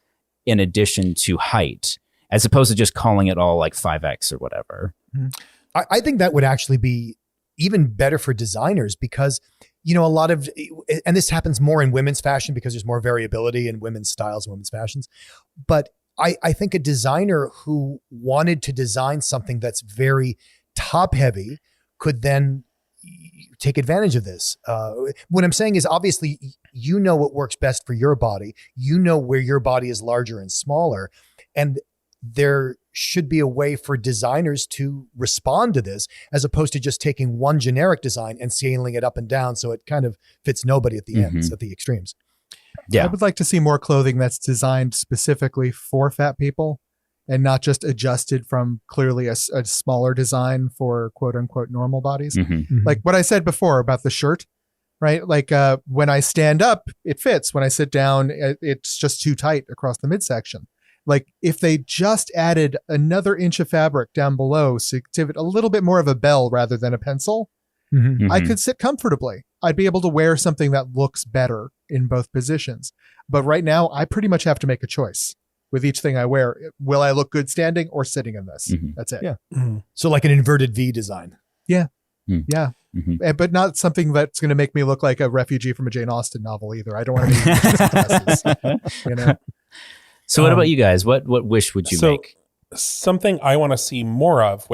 in addition to height, as opposed to just calling it all like 5X or whatever. I think that would actually be even better for designers, because, a lot of, and this happens more in women's fashion because there's more variability in women's styles and women's fashions. But I think a designer who wanted to design something that's very top heavy could then take advantage of this. What I'm saying is, obviously, what works best for your body, where your body is larger and smaller. And there should be a way for designers to respond to this, as opposed to just taking one generic design and scaling it up and down so it kind of fits nobody at the ends, at the extremes. Yeah. I would like to see more clothing that's designed specifically for fat people and not just adjusted from clearly a smaller design for quote unquote normal bodies. Like what I said before about the shirt, right? Like when I stand up, it fits. When I sit down, it's just too tight across the midsection. Like if they just added another inch of fabric down below to give it a little bit more of a bell rather than a pencil, I could sit comfortably. I'd be able to wear something that looks better in both positions. But right now, I pretty much have to make a choice with each thing I wear. Will I look good standing or sitting in this? That's it. Yeah. So like an inverted V design. Yeah. Yeah. But not something that's going to make me look like a refugee from a Jane Austen novel either. I don't want to be So what about you guys? What wish would you make? Something I want to see more of,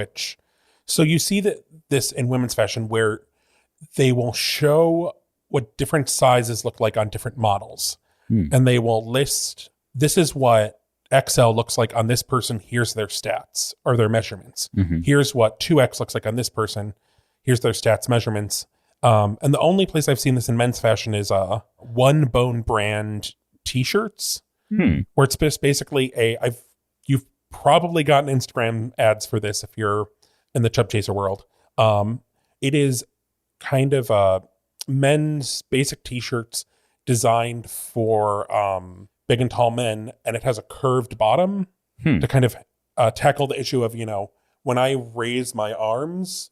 so you see this in women's fashion where they will show what different sizes look like on different models. And they will list, this is what XL looks like on this person. Here's their stats or their measurements. Here's what 2X looks like on this person. Here's their stats measurements. And the only place I've seen this in men's fashion is One Bone brand t-shirts, where it's just basically you've probably gotten Instagram ads for this if you're in the Chub Chaser world. It is kind of men's basic t-shirts designed for big and tall men, and it has a curved bottom to kind of tackle the issue of, when I raise my arms,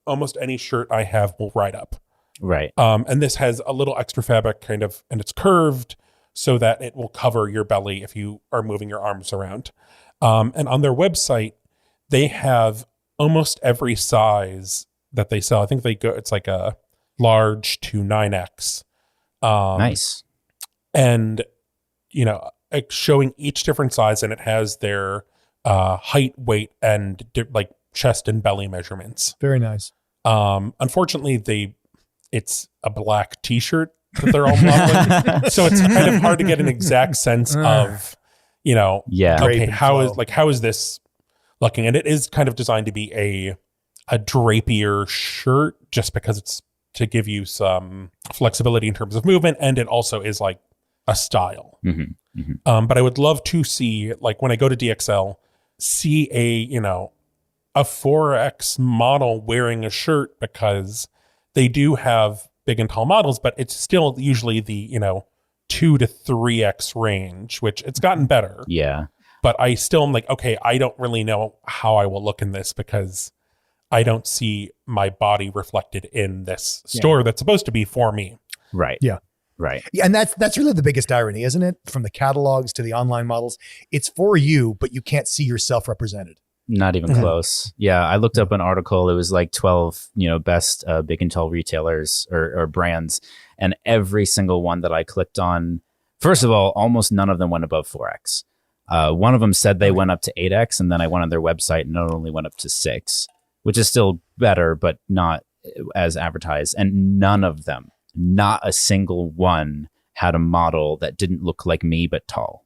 almost any shirt I have will ride up. Right. And this has a little extra fabric kind of, and it's curved so that it will cover your belly if you are moving your arms around. And on their website, they have almost every size that they sell. I think it's like a large to 9X. Nice. And, showing each different size, and it has their height, weight, and like chest and belly measurements. Very nice. Unfortunately, it's a black t-shirt that they're all modeling. So it's kind of hard to get an exact sense of, okay, how is this looking? And it is kind of designed to be a a drapier shirt just because it's to give you some flexibility in terms of movement. And it also is like a style. But I would love to see, like when I go to DXL, see a 4X model wearing a shirt, because they do have big and tall models, but it's still usually the, 2 to 3X range, which it's gotten better. Yeah. But I still am like, okay, I don't really know how I will look in this because I don't see my body reflected in this store that's supposed to be for me. Right. Yeah. Right. Yeah, and that's really the biggest irony, isn't it? From the catalogs to the online models, it's for you, but you can't see yourself represented. Not even close. Yeah, I looked up an article. It was like 12, best big and tall retailers or brands, and every single one that I clicked on, first of all, almost none of them went above 4X. One of them said they went up to 8X, and then I went on their website and it only went up to 6, which is still better, but not as advertised. And none of them, not a single one, had a model that didn't look like me but tall.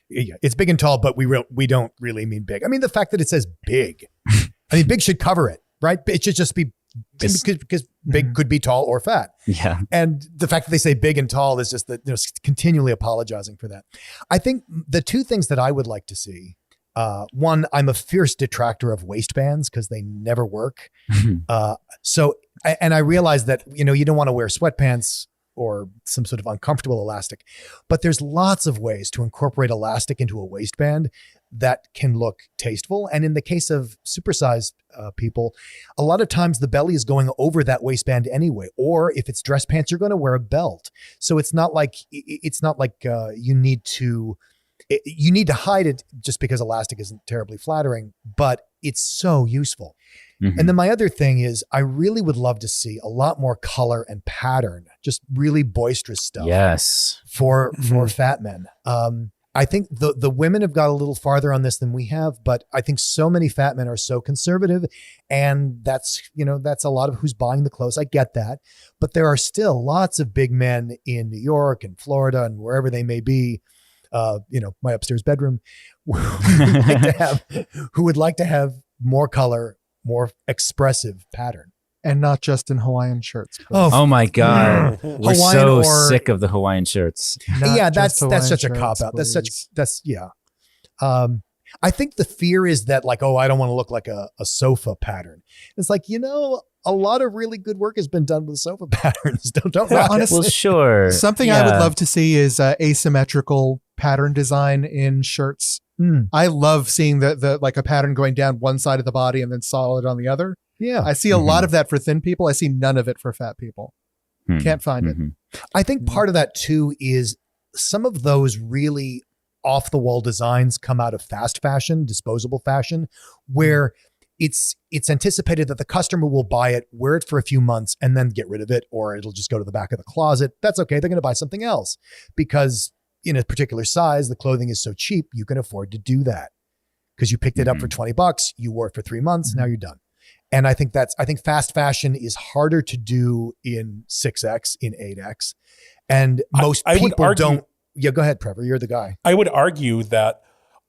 Yeah, it's big and tall, but we don't really mean big. I mean, the fact that it says big, big should cover it, right? It should just be because big could be tall or fat. Yeah. And the fact that they say big and tall is just that continually apologizing for that. I think the two things that I would like to see, one, I'm a fierce detractor of waistbands because they never work. So I realize that, you don't want to wear sweatpants or some sort of uncomfortable elastic, but there's lots of ways to incorporate elastic into a waistband that can look tasteful. And in the case of supersized people, a lot of times the belly is going over that waistband anyway, or if it's dress pants, you're going to wear a belt. So it's not like you need to hide it just because elastic isn't terribly flattering, but it's so useful. And then my other thing is I really would love to see a lot more color and pattern, just really boisterous stuff. Yes. For fat men. I think the women have got a little farther on this than we have, but I think so many fat men are so conservative, and that's a lot of who's buying the clothes. I get that, but there are still lots of big men in New York and Florida and wherever they may be. My upstairs bedroom who would like to have more color, more expressive pattern. And not just in Hawaiian shirts. Oh my God. We're Hawaiian so sick of the Hawaiian shirts. Yeah, that's such a cop out. I think the fear is that I don't want to look like a sofa pattern. It's like, a lot of really good work has been done with sofa patterns. Don't honestly, well, sure. Something I would love to see is asymmetrical pattern design in shirts. I love seeing the like a pattern going down one side of the body and then solid on the other. Yeah. I see a lot of that for thin people. I see none of it for fat people. Can't find it. I think part of that too is some of those really off the wall designs come out of fast fashion, disposable fashion, where it's anticipated that the customer will buy it, wear it for a few months, and then get rid of it, or it'll just go to the back of the closet. That's okay. They're going to buy something else because in a particular size, the clothing is so cheap, you can afford to do that because you picked it up for $20. You wore it for 3 months. Now you're done. And I think fast fashion is harder to do in 6X, in 8X. And most people don't. Yeah, go ahead, Trevor. You're the guy. I would argue that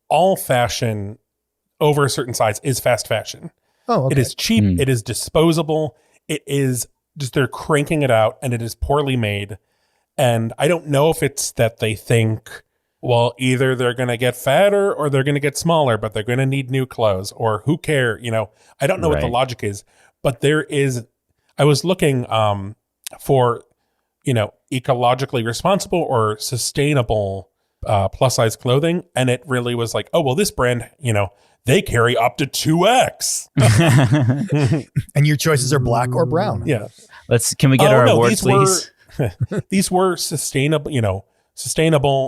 all fashion over a certain size is fast fashion. Oh, okay. It is cheap. It is disposable. It is just they're cranking it out, and it is poorly made. And I don't know if it's that they think, well, either they're going to get fatter or they're going to get smaller, but they're going to need new clothes, or who care? I don't know what the logic is, but I was looking for, ecologically responsible or sustainable plus size clothing. And it really was like, oh, well, this brand, they carry up to 2X. And your choices are black or brown. Yeah. Can we get our awards, please? These were sustainable,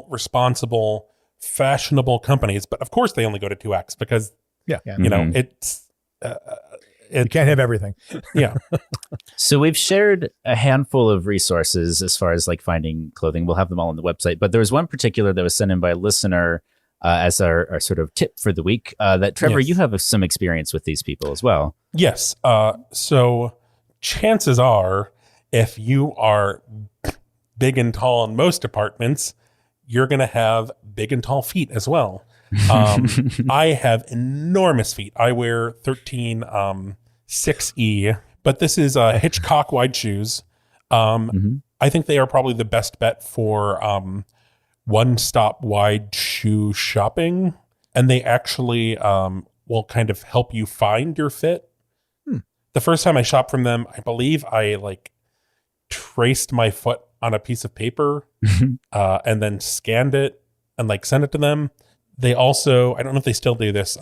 responsible, fashionable companies. But of course they only go to 2X because, it's... you can't have everything. Yeah. So we've shared a handful of resources as far as finding clothing. We'll have them all on the website. But there was one particular that was sent in by a listener as our sort of tip for the week that, Trevor, you have some experience with these people as well. Yes. So chances are, if you are big and tall in most departments, you're going to have big and tall feet as well. I have enormous feet. I wear 13 6E, but this is Hitchcock wide shoes. I think they are probably the best bet for one-stop wide shoe shopping, and they actually will kind of help you find your fit. The first time I shopped from them, I believe I traced my foot on a piece of paper and then scanned it and sent it to them. They also, I don't know if they still do this,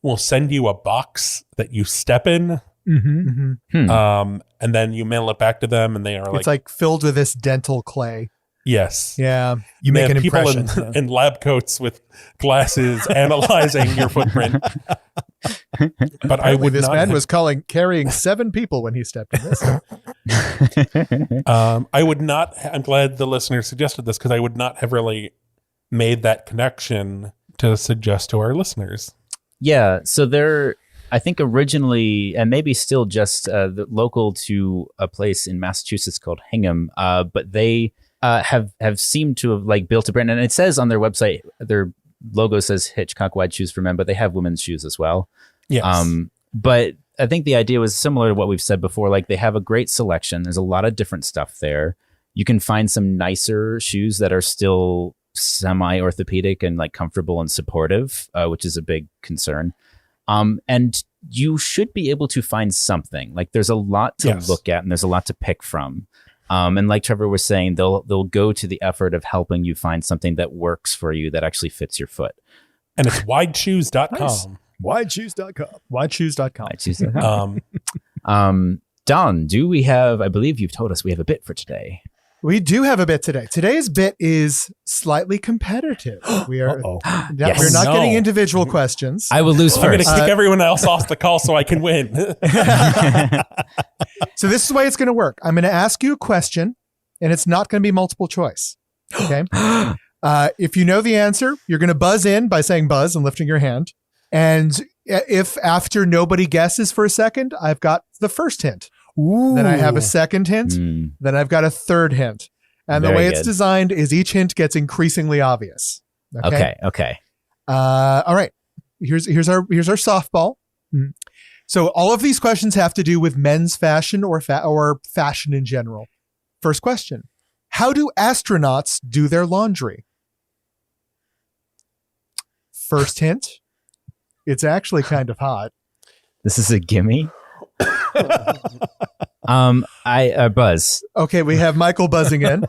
will send you a box that you step in. And then you mail it back to them, and they are it's filled with this dental clay. Yes. Yeah. You make an impression. People in lab coats with glasses analyzing your footprint. But I would this not. Man was carrying 7 people when he stepped in this. I would not. I'm glad the listener suggested this, because I would not have really made that connection to suggest to our listeners. Yeah. So they're, I think originally, and maybe still just local to a place in Massachusetts called Hingham, but they have seemed to have built a brand. And it says on their website, their logo says Hitchcock wide shoes for men, but they have women's shoes as well. Yes. But I think the idea was similar to what we've said before. They have a great selection. There's a lot of different stuff there. You can find some nicer shoes that are still semi-orthopedic and comfortable and supportive, which is a big concern. And you should be able to find something. There's a lot to look at, and there's a lot to pick from. And like Trevor was saying, they'll go to the effort of helping you find something that works for you, that actually fits your foot. And it's wideshoes.com. Nice. Wideshoes.com. Wideshoes.com. Don, do we have, I believe you've told us we have a bit for today. We do have a bit today. Today's bit is slightly competitive. We're not getting individual questions. I will lose I'm going first. to kick everyone else off the call so I can win. So this is the way it's going to work. I'm going to ask you a question, and it's not going to be multiple choice. Okay. If you know the answer, you're going to buzz in by saying buzz and lifting your hand. And if after nobody guesses for a second, I've got the first hint. Ooh. Then I have a second hint. Then I've got a third hint. And the way it's designed is each hint gets increasingly obvious. Okay. All right. Here's our softball. So all of these questions have to do with men's fashion or fashion in general. First question: how do astronauts do their laundry? First hint: it's actually kind of hot. This is a gimme. I buzz. Okay, we have Michael buzzing in.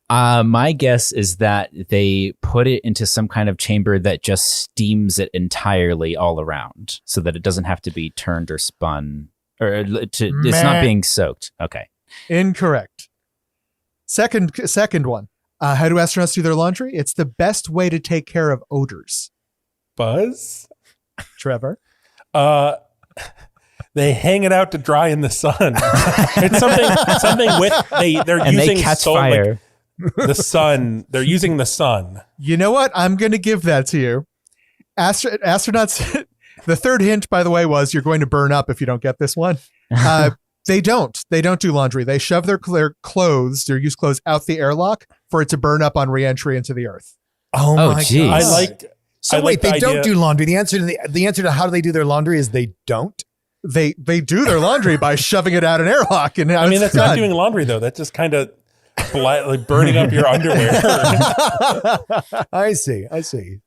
My guess is that they put it into some kind of chamber that just steams it entirely all around, so that it doesn't have to be turned or spun, or it's not being soaked. Okay, incorrect. Second one. How do astronauts do their laundry? It's the best way to take care of odors. Buzz? Trevor? They hang it out to dry in the sun. It's something with they're and using they catch fire. The sun. They're using the sun. You know what? I'm going to give that to you. Astronauts. The third hint, by the way, was you're going to burn up if you don't get this one. They don't do laundry. They shove their clothes, their used clothes, out the airlock for it to burn up on reentry into the Earth. Oh my geez. God. They don't do laundry. The answer to how do they do their laundry is they don't. They do their laundry by shoving it out an airlock. And I mean, that's not doing laundry though. That's just kind of burning up your underwear. I see.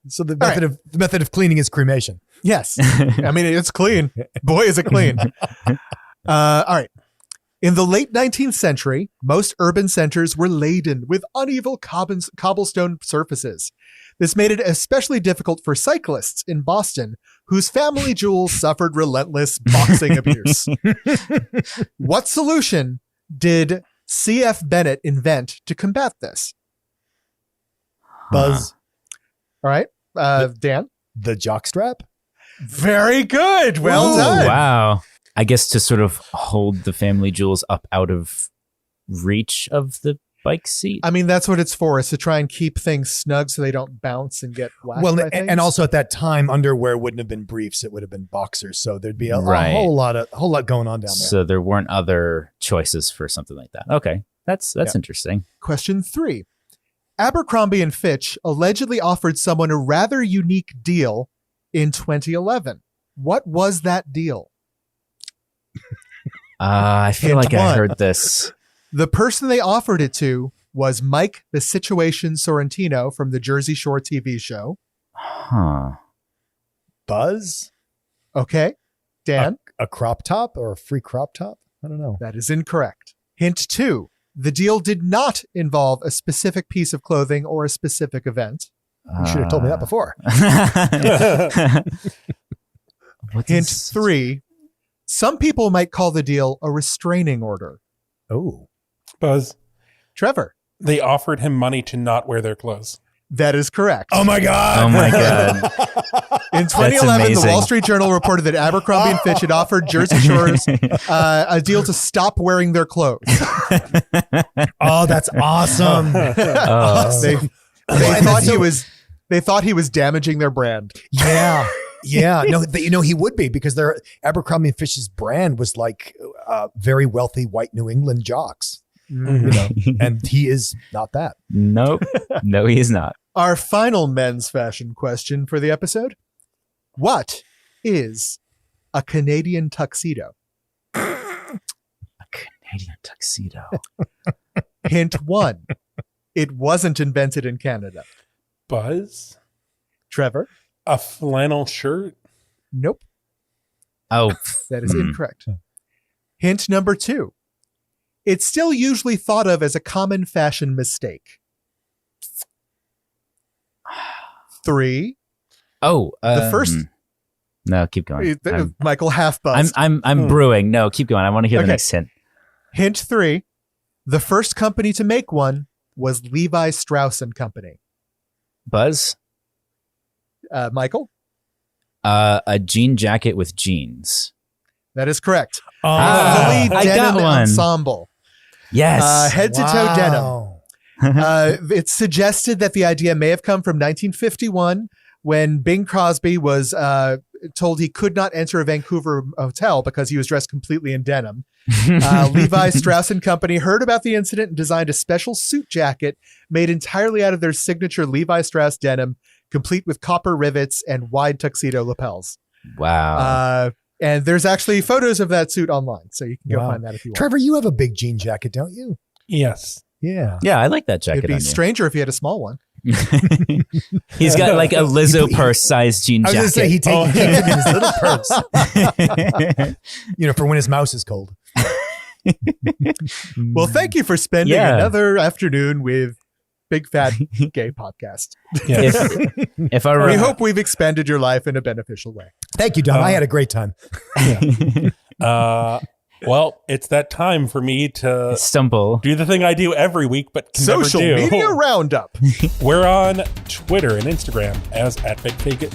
So the method of cleaning is cremation. Yes. I mean, it's clean. Boy, is it clean. All right. In the late 19th century, most urban centers were laden with uneven cobblestone surfaces. This made it especially difficult for cyclists in Boston, whose family jewels suffered relentless boxing abuse. What solution did C.F. Bennett invent to combat this? Buzz. All right. Dan? The jockstrap? Very good. Well done. Wow. I guess to sort of hold the family jewels up out of reach of the bike seat. I mean, that's what it's for, is to try and keep things snug so they don't bounce and get whacked. Well, and also at that time, underwear wouldn't have been briefs; it would have been boxers. So there'd be a whole lot going on down there. So there weren't other choices for something like that. Okay, that's interesting. Question 3: Abercrombie & Fitch allegedly offered someone a rather unique deal in 2011. What was that deal? I feel Hint like I one. heard this. The person they offered it to was Mike the Situation Sorrentino from the Jersey Shore TV show. Huh. Buzz? Okay. Dan? A crop top or a free crop top? I don't know. That is incorrect. Hint 2. The deal did not involve a specific piece of clothing or a specific event. You should have told me that before. Hint 3. Some people might call the deal a restraining order. Oh. Buzz. Trevor? They offered him money to not wear their clothes. That is correct. Oh my God. Oh my God. In 2011, the amazing. Wall Street Journal reported that Abercrombie & Fitch had offered Jersey Shores a deal to stop wearing their clothes. Oh, that's awesome. They thought he was damaging their brand. Yeah. Yeah. No, he would be, because their Abercrombie & Fitch's brand was like very wealthy white New England jocks. And he is not that. Nope. No, he is not. Our final men's fashion question for the episode. What is a Canadian tuxedo? A Canadian tuxedo. Hint 1. It wasn't invented in Canada. Buzz? Trevor? A flannel shirt? Nope. Oh. That is incorrect. Hint number 2. It's still usually thought of as a common fashion mistake. 3. Oh. The first... No, keep going. Michael half buzzed. I'm brewing. No, keep going. I want to hear the Okay. next hint. Hint 3. The first company to make one was Levi Strauss & Company. Buzz? Michael? A jean jacket with jeans. That is correct. Oh, I Fully got denim one. ensemble. Yes. Head to toe denim. Wow. It's suggested that the idea may have come from 1951 when Bing Crosby was told he could not enter a Vancouver hotel because he was dressed completely in denim. Levi Strauss & Company heard about the incident and designed a special suit jacket made entirely out of their signature Levi Strauss denim, complete with copper rivets and wide tuxedo lapels. Wow. And there's actually photos of that suit online, so you can go find that if you want. Trevor, you have a big jean jacket, don't you? Yes. Yeah. Yeah, I like that jacket. It'd be on stranger if he had a for one. you. He's got like a Lizzo purse sized jean I was jacket. going to say, he takes it in his little purse. For when his mouse is cold. Well, thank you for spending another afternoon with Big Fat Gay Podcast. Yes. If I We hope we've expanded your life in a beneficial way. Thank you, Don. I had a great time. Well, it's that time for me to stumble. do the thing I do every week, but can Social never do. media roundup. We're on Twitter and Instagram as @BigFat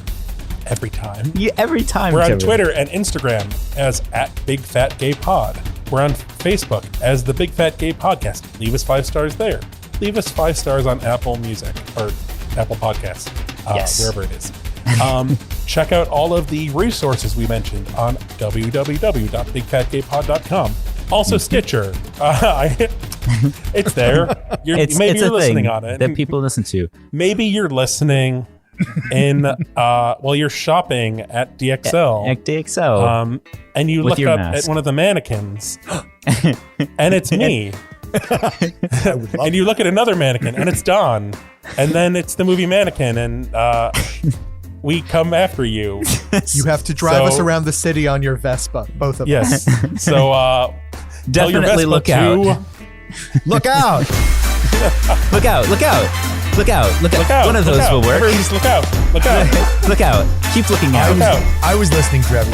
every time. Yeah, every time. We're on Trevor. Twitter and Instagram as @BigFatGayPod. We're on Facebook as the Big Fat Gay Podcast. Leave us 5 stars there. Leave us 5 stars on Apple Music or Apple Podcasts, wherever it is. Check out all of the resources we mentioned on www.bigfatgaypod.com. Also Stitcher. It's there. Maybe you're listening on it. that people listen to. Maybe you're listening in while you're shopping at DXL. At DXL. And you With look your up mask. at one of the mannequins, and it's me. And you look at another mannequin, and it's Don. And then it's the movie Mannequin, and we come after you. You have to drive us around the city on your Vespa, both of us. Yes. So tell your Definitely Vespa look to- out. Look out. Look out. Look out. Look out. Look out. Look out. One of look those out. will work. Everyone just look out. Look out. Look out. Keep looking out. Look out. I was listening, Trevor.